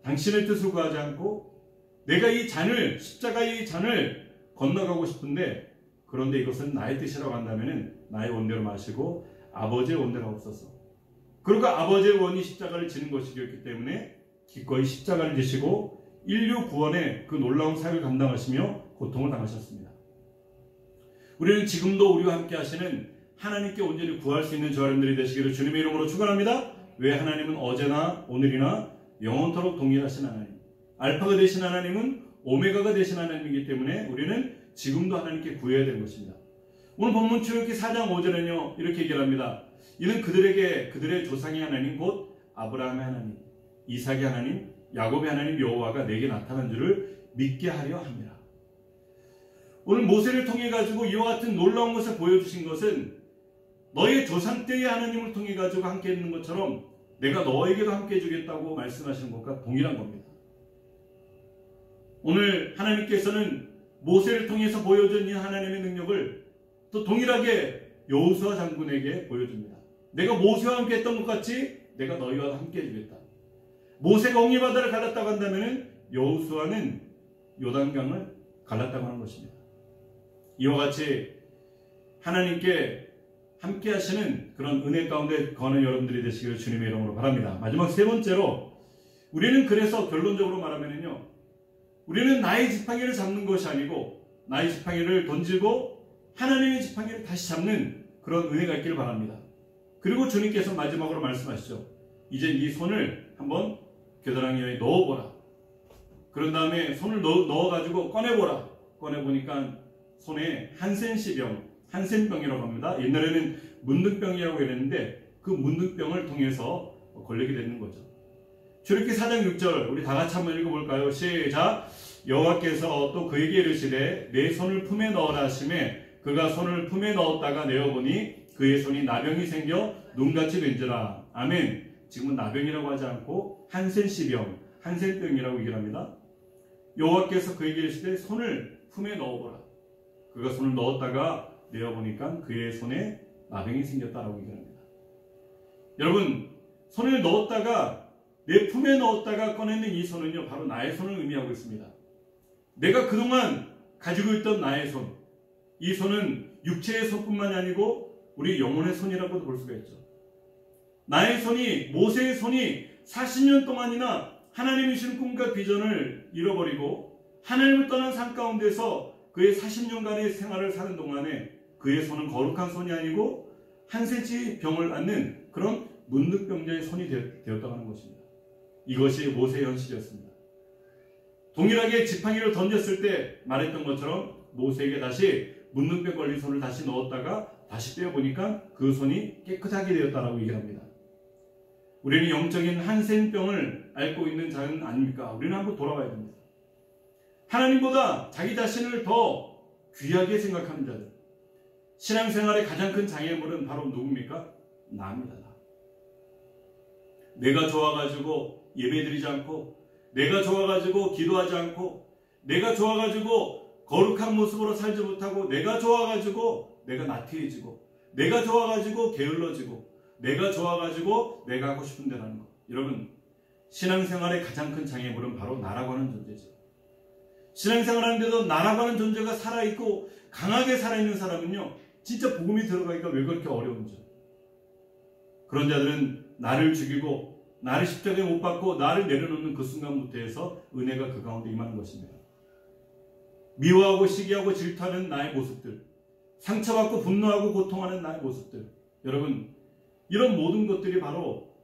당신의 뜻을 구하지 않고 내가 이 잔을, 십자가의 이 잔을 건너가고 싶은데, 그런데 이것은 나의 뜻이라고 한다면 나의 원대로 마시고 아버지의 원대로 하옵소서. 그리고 아버지의 원이 십자가를 지는 것이었기 때문에 기꺼이 십자가를 지시고 인류 구원의 그 놀라운 사역을 감당하시며 고통을 당하셨습니다. 우리는 지금도 우리와 함께 하시는 하나님께 온전히 구할 수 있는 저와 여러분들이 되시기를 주님의 이름으로 축원합니다. 왜? 하나님은 어제나 오늘이나 영원토록 동일하신 하나님, 알파가 되신 하나님은 오메가가 되신 하나님이기 때문에 우리는 지금도 하나님께 구해야 되는 것입니다. 오늘 본문 출애굽기 4장 5절에는요, 이렇게 얘기를 합니다. 이는 그들에게 그들의 조상의 하나님 곧 아브라함의 하나님, 이삭의 하나님, 야곱의 하나님 여호와가 내게 나타난 줄을 믿게 하려 합니다. 오늘 모세를 통해 가지고 이와 같은 놀라운 것을 보여주신 것은 너의 조상 때의 하나님을 통해 가지고 함께 있는 것처럼 내가 너에게도 함께 해주겠다고 말씀하시는 것과 동일한 겁니다. 오늘 하나님께서는 모세를 통해서 보여준 이 하나님의 능력을 또 동일하게 여호수아 장군에게 보여줍니다. 내가 모세와 함께 했던 것 같이 내가 너희와 함께 해주겠다. 모세가 홍해바다를 갈랐다고 한다면 여호수아는 요단강을 갈랐다고 하는 것입니다. 이와 같이 하나님께 함께 하시는 그런 은혜 가운데 거하는 여러분들이 되시기를 주님의 이름으로 바랍니다. 마지막 세 번째로, 우리는 그래서 결론적으로 말하면요, 우리는 나의 지팡이를 잡는 것이 아니고 나의 지팡이를 던지고 하나님의 지팡이를 다시 잡는 그런 은혜가 있기를 바랍니다. 그리고 주님께서 마지막으로 말씀하시죠. 이제 네 손을 한번 겨드랑이에 넣어보라. 그런 다음에 손을 넣어가지고 꺼내보라. 꺼내보니까 손에 한센병이라고 합니다. 옛날에는 문둥병이라고 이랬는데 그 문둥병을 통해서 걸리게 되는 거죠. 출애굽기 4장 6절 우리 다 같이 한번 읽어볼까요? 시작. 여호와께서 또 그에게 이르시되 내 손을 품에 넣으라 하시매 그가 손을 품에 넣었다가 내어보니 그의 손이 나병이 생겨 눈같이 된지라. 아멘. 지금은 나병이라고 하지 않고 한센병이라고 얘기를 합니다. 여호와께서 그에게 이르시되 손을 품에 넣어보라. 그가 손을 넣었다가 내어보니까 그의 손에 나병이 생겼다라고 얘기를 합니다. 여러분, 손을 넣었다가 내 품에 넣었다가 꺼내는 이 손은요, 바로 나의 손을 의미하고 있습니다. 내가 그동안 가지고 있던 나의 손, 이 손은 육체의 손뿐만이 아니고 우리 영혼의 손이라고도 볼 수가 있죠. 나의 손이, 모세의 손이 40년 동안이나 하나님이 주신 꿈과 비전을 잃어버리고 하나님을 떠난 삶 가운데서 그의 40년간의 생활을 사는 동안에 그의 손은 거룩한 손이 아니고 한센치 병을 앓는 그런 문둥병자의 손이 되었다고 하는 것입니다. 이것이 모세의 현실이었습니다. 동일하게 지팡이를 던졌을 때 말했던 것처럼 모세에게 다시 문둥병 걸린 손을 다시 넣었다가 다시 빼어보니까 그 손이 깨끗하게 되었다라고 얘기를 합니다. 우리는 영적인 한센병을 앓고 있는 자는 아닙니까? 우리는 한번 돌아봐야 됩니다. 하나님보다 자기 자신을 더 귀하게 생각하는 자들, 신앙생활의 가장 큰 장애물은 바로 누굽니까? 나입니다. 나. 내가 좋아가지고 예배드리지 않고, 내가 좋아가지고 기도하지 않고, 내가 좋아가지고 거룩한 모습으로 살지 못하고, 내가 좋아가지고 내가 나태해지고, 내가 좋아가지고 게을러지고, 내가 좋아가지고 내가 하고 싶은 대로 하는 것. 여러분, 신앙생활의 가장 큰 장애물은 바로 나라고 하는 존재죠. 신앙생활하는데도 나라고 하는 존재가 살아있고 강하게 살아있는 사람은요, 진짜 복음이 들어가기가 왜 그렇게 어려운지. 그런 자들은 나를 죽이고 나를 십자가에 못 박고 나를 내려놓는 그 순간부터 해서 은혜가 그 가운데 임하는 것입니다. 미워하고 시기하고 질투하는 나의 모습들, 상처받고 분노하고 고통하는 나의 모습들, 여러분, 이런 모든 것들이 바로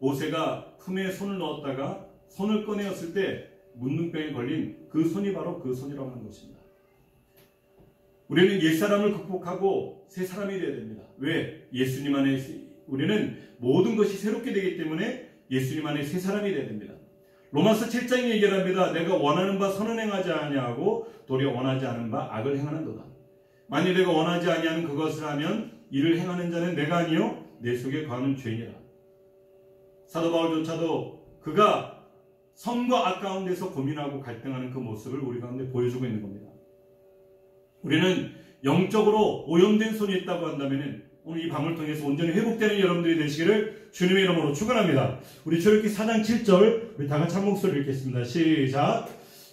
모세가 품에 손을 넣었다가 손을 꺼내었을 때 문둥병에 걸린 그 손이 바로 그 손이라고 하는 것입니다. 우리는 옛사람을 극복하고 새 사람이 되어야 됩니다. 왜? 예수님 안에 우리는 모든 것이 새롭게 되기 때문에 예수님 안에 새 사람이 되어야 됩니다. 로마서 7장에 얘기를 합니다. 내가 원하는 바 선은 행하지 아니하고 도리어 원하지 않은 바 악을 행하는도다. 만일 내가 원하지 아니하는 그것을 하면 이를 행하는 자는 내가 아니요 내 속에 거하는 죄이니라. 사도 바울조차도 그가 선과 악 가운데서 고민하고 갈등하는 그 모습을 우리 가운데 보여주고 있는 겁니다. 우리는 영적으로 오염된 손이 있다고 한다면 오늘 이 밤을 통해서 온전히 회복되는 여러분들이 되시기를 주님의 이름으로 축원합니다. 우리 출애굽기 4장 7절 우리 다 같이 한 목소리 읽겠습니다. 시작.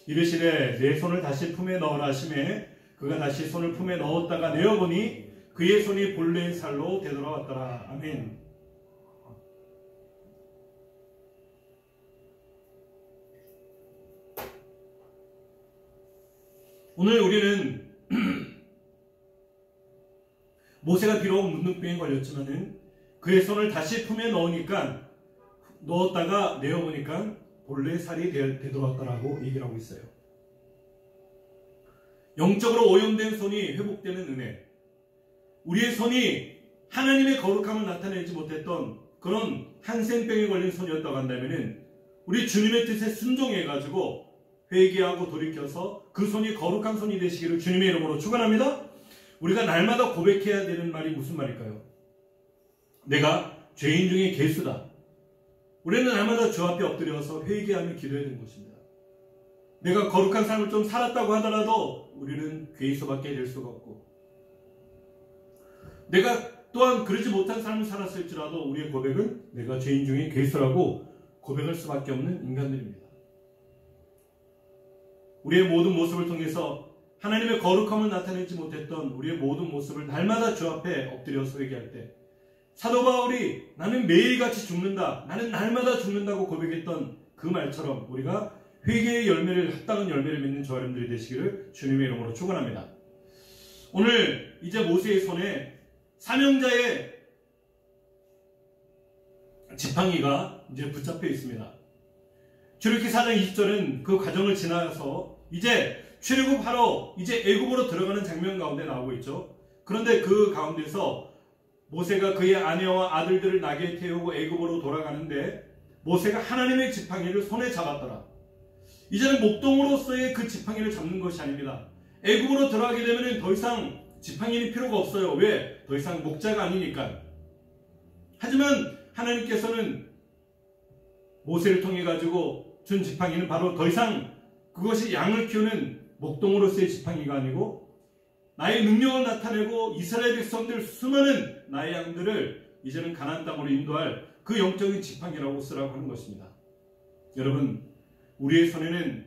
이르시되 내 손을 다시 품에 넣으라 하시매 그가 다시 손을 품에 넣었다가 내어보니 그의 손이 본래의 살로 되돌아왔더라. 아멘. 오늘 우리는 모세가 비록 문둥병에 걸렸지만은 그의 손을 다시 품에 넣었다가 내어보니까 본래의 살이 되돌아왔더라고 얘기를 하고 있어요. 영적으로 오염된 손이 회복되는 은혜. 우리의 손이 하나님의 거룩함을 나타내지 못했던 그런 한센병에 걸린 손이었다고 한다면은 우리 주님의 뜻에 순종해가지고 회개하고 돌이켜서 그 손이 거룩한 손이 되시기를 주님의 이름으로 축원합니다. 우리가 날마다 고백해야 되는 말이 무슨 말일까요? 내가 죄인 중에 괴수다. 우리는 날마다 주 앞에 엎드려서 회개하며 기도해야 되는 것입니다. 내가 거룩한 삶을 좀 살았다고 하더라도 우리는 괴수밖에 될 수가 없고, 내가 또한 그러지 못한 삶을 살았을지라도 우리의 고백은 내가 죄인 중에 괴수라고 고백할 수밖에 없는 인간들입니다. 우리의 모든 모습을 통해서 하나님의 거룩함을 나타내지 못했던 우리의 모든 모습을 날마다 주 앞에 엎드려서 회개할 때 사도 바울이 나는 매일같이 죽는다, 나는 날마다 죽는다고 고백했던 그 말처럼 우리가 회개의 열매를, 합당한 열매를 맺는 저와 여러분들이 되시기를 주님의 이름으로 축원합니다. 오늘 이제 모세의 손에 사명자의 지팡이가 이제 붙잡혀 있습니다. 출애굽기 4장 20절은 그 과정을 지나서 이제 출애굽하러 이제 애굽으로 들어가는 장면 가운데 나오고 있죠. 그런데 그 가운데서 모세가 그의 아내와 아들들을 나귀에 태우고 애굽으로 돌아가는데 모세가 하나님의 지팡이를 손에 잡았더라. 이제는 목동으로서의 그 지팡이를 잡는 것이 아닙니다. 애굽으로 들어가게 되면 더 이상 지팡이는 필요가 없어요. 왜? 더 이상 목자가 아니니까. 하지만 하나님께서는 모세를 통해 가지고 준 지팡이는 바로 더 이상 그것이 양을 키우는 목동으로서의 지팡이가 아니고 나의 능력을 나타내고 이스라엘 백성들 수많은 나의 양들을 이제는 가나안 땅으로 인도할 그 영적인 지팡이라고 쓰라고 하는 것입니다. 여러분, 우리의 손에는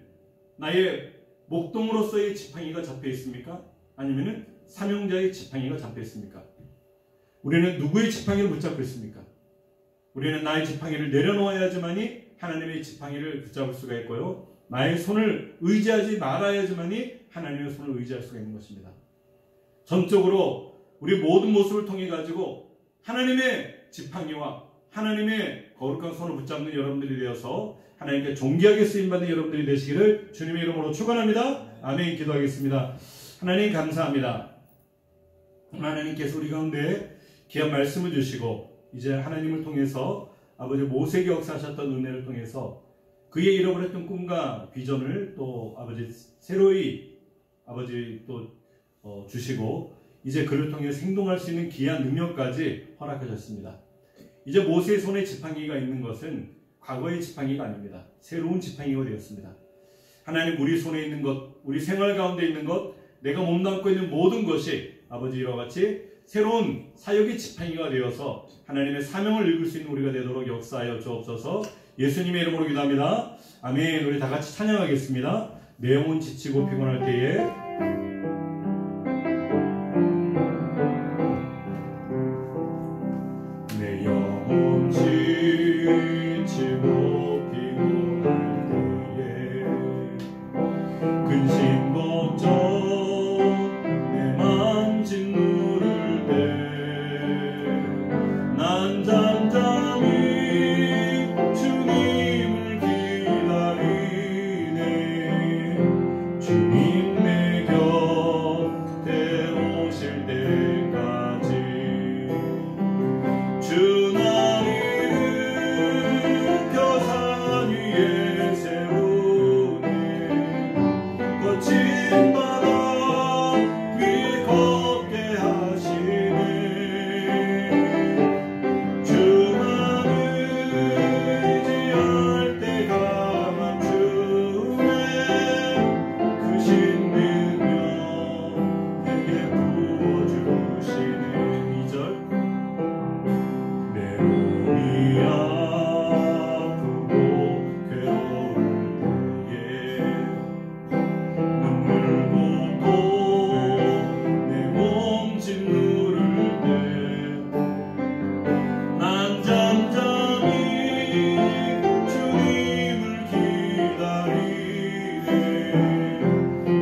나의 목동으로서의 지팡이가 잡혀 있습니까? 아니면 사명자의 지팡이가 잡혀 있습니까? 우리는 누구의 지팡이를 붙잡고 있습니까? 우리는 나의 지팡이를 내려놓아야지만이 하나님의 지팡이를 붙잡을 수가 있고요. 나의 손을 의지하지 말아야지만이 하나님의 손을 의지할 수가 있는 것입니다. 전적으로 우리 모든 모습을 통해 가지고 하나님의 지팡이와 하나님의 거룩한 손을 붙잡는 여러분들이 되어서 하나님께 존귀하게 쓰임받는 여러분들이 되시기를 주님의 이름으로 축원합니다. 아멘. 기도하겠습니다. 하나님 감사합니다. 하나님께서 우리 가운데 귀한 말씀을 주시고 이제 하나님을 통해서 아버지 모세에게 역사하셨던 은혜를 통해서 그의 잃어버렸던 꿈과 비전을 또 아버지 새로이 아버지 또 주시고 이제 그를 통해 행동할 수 있는 귀한 능력까지 허락하셨습니다. 이제 모세의 손에 지팡이가 있는 것은 과거의 지팡이가 아닙니다. 새로운 지팡이가 되었습니다. 하나님, 우리 손에 있는 것, 우리 생활 가운데 있는 것, 내가 몸담고 있는 모든 것이 아버지 이와 같이 새로운 사역의 지팡이가 되어서 하나님의 사명을 읽을 수 있는 우리가 되도록 역사하여 주옵소서. 예수님의 이름으로 기도합니다. 아멘. 우리 다 같이 찬양하겠습니다. 내 영혼 지치고 피곤할 때에 내 영혼 지치고 피곤할 때에 근심 걱정 내 맘 짓누를 때 난 잠잠히 주님을 기다리네. 주님 내 곁에 오실 때까지 주 나를 산 위에 세우네. 거친 바다 위 걷게 하시네. 주만 의지할 때가 멈추네. 크신 능력 내게 부어주시네. 2절 내 몸이 아프고 괴로울 때에 눈물부터 내 몸 짓누를 때 난 잠잠히 주님을 기다리네.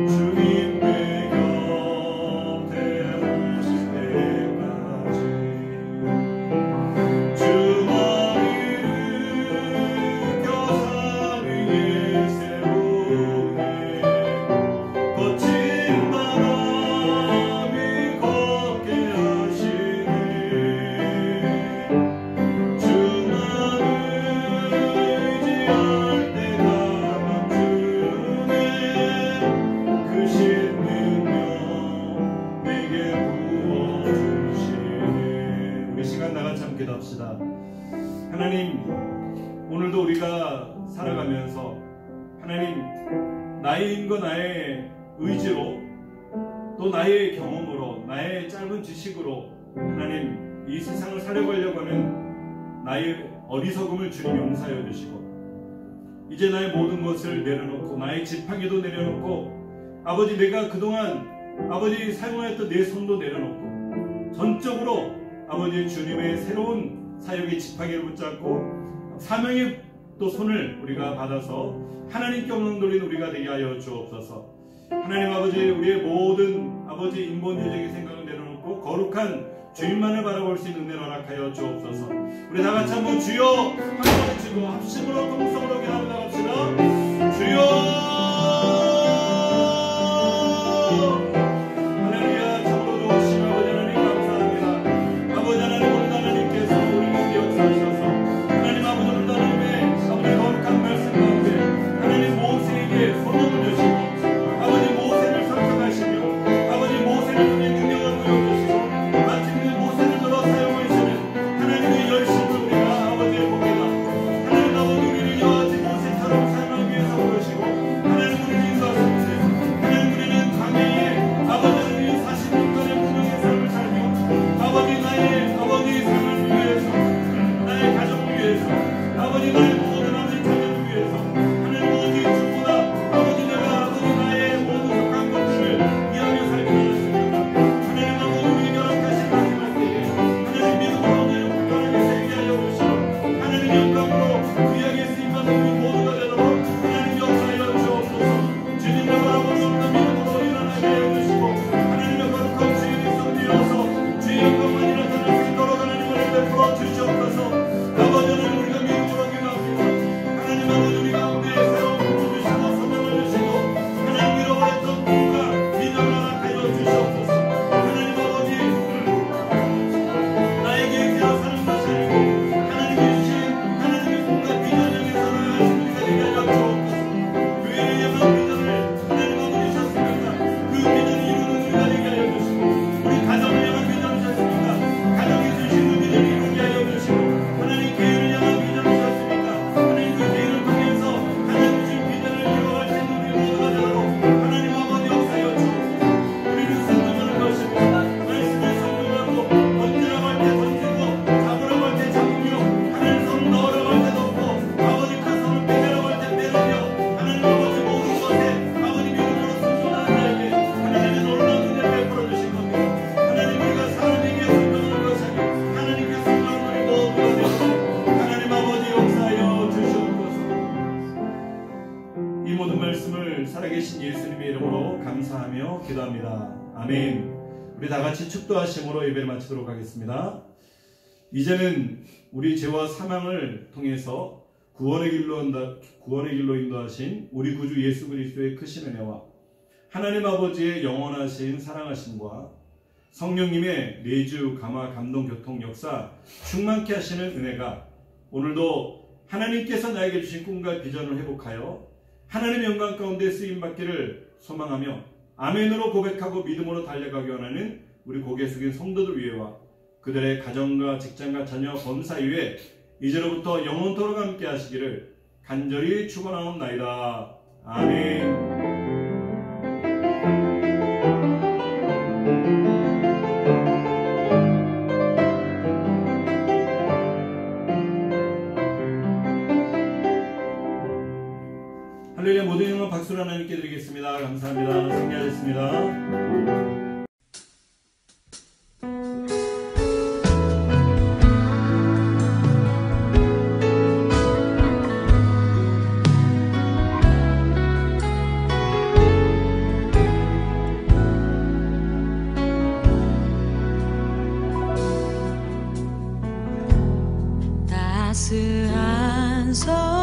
주님 내 곁에 오실 때까지 주 머리를 산 위에 세우네. 거친 바다 위 걷게 하시네. 주만 의지할 때가 멈추네. 크신 능력 내게 부어주시네. 우리 시간 나같이 함께 기도합시다. 하나님, 오늘도 우리가 살아가면서 하나님 나의 힘과 나의 의지로 또 나의 경험으로 나의 짧은 지식으로 하나님 이 세상을 살려가려고 하는 나의 어리석음을 주님 용서하여 주시고 이제 나의 모든 것을 내려놓고 나의 지팡이도 내려놓고 아버지 내가 그동안 아버지 사용하였던 내 손도 내려놓고 전적으로 아버지 주님의 새로운 사역의 지팡이를 붙잡고 사명의 또 손을 우리가 받아서 하나님께 영광 돌린 우리가 되게 하여 주옵소서. 하나님 아버지, 우리의 모든 아버지 인본주의적인 생각을 내려놓고 거룩한 주님만을 바라볼 수 있는 은혜를 허락하여 주옵소서. 우리 다 같이 한번 주여 한번 외치고 합심으로 통성으로 기도합니다. 주여 살아계신 예수님의 이름으로 감사하며 기도합니다. 아멘. 우리 다 같이 축도하심으로 예배를 마치도록 하겠습니다. 이제는 우리 죄와 사망을 통해서 구원의 길로 인도하신 우리 구주 예수 그리스도의 크신 은혜와 하나님 아버지의 영원하신 사랑하심과 성령님의 내주 감화 감동 교통 역사 충만케 하시는 은혜가 오늘도 하나님께서 나에게 주신 꿈과 비전을 회복하여 하나님의 영광 가운데 쓰임받기를 소망하며 아멘으로 고백하고 믿음으로 달려가기 원하는 우리 고개 숙인 성도들 위해와 그들의 가정과 직장과 자녀 범사 위에 이제로부터 영원토록 함께 하시기를 간절히 축원하옵나이다. 아멘. 할렐루야. 모든 영광 박수로 하나님께 드리겠습니다. 감사합니다. 승리하셨습니다. 따스한 손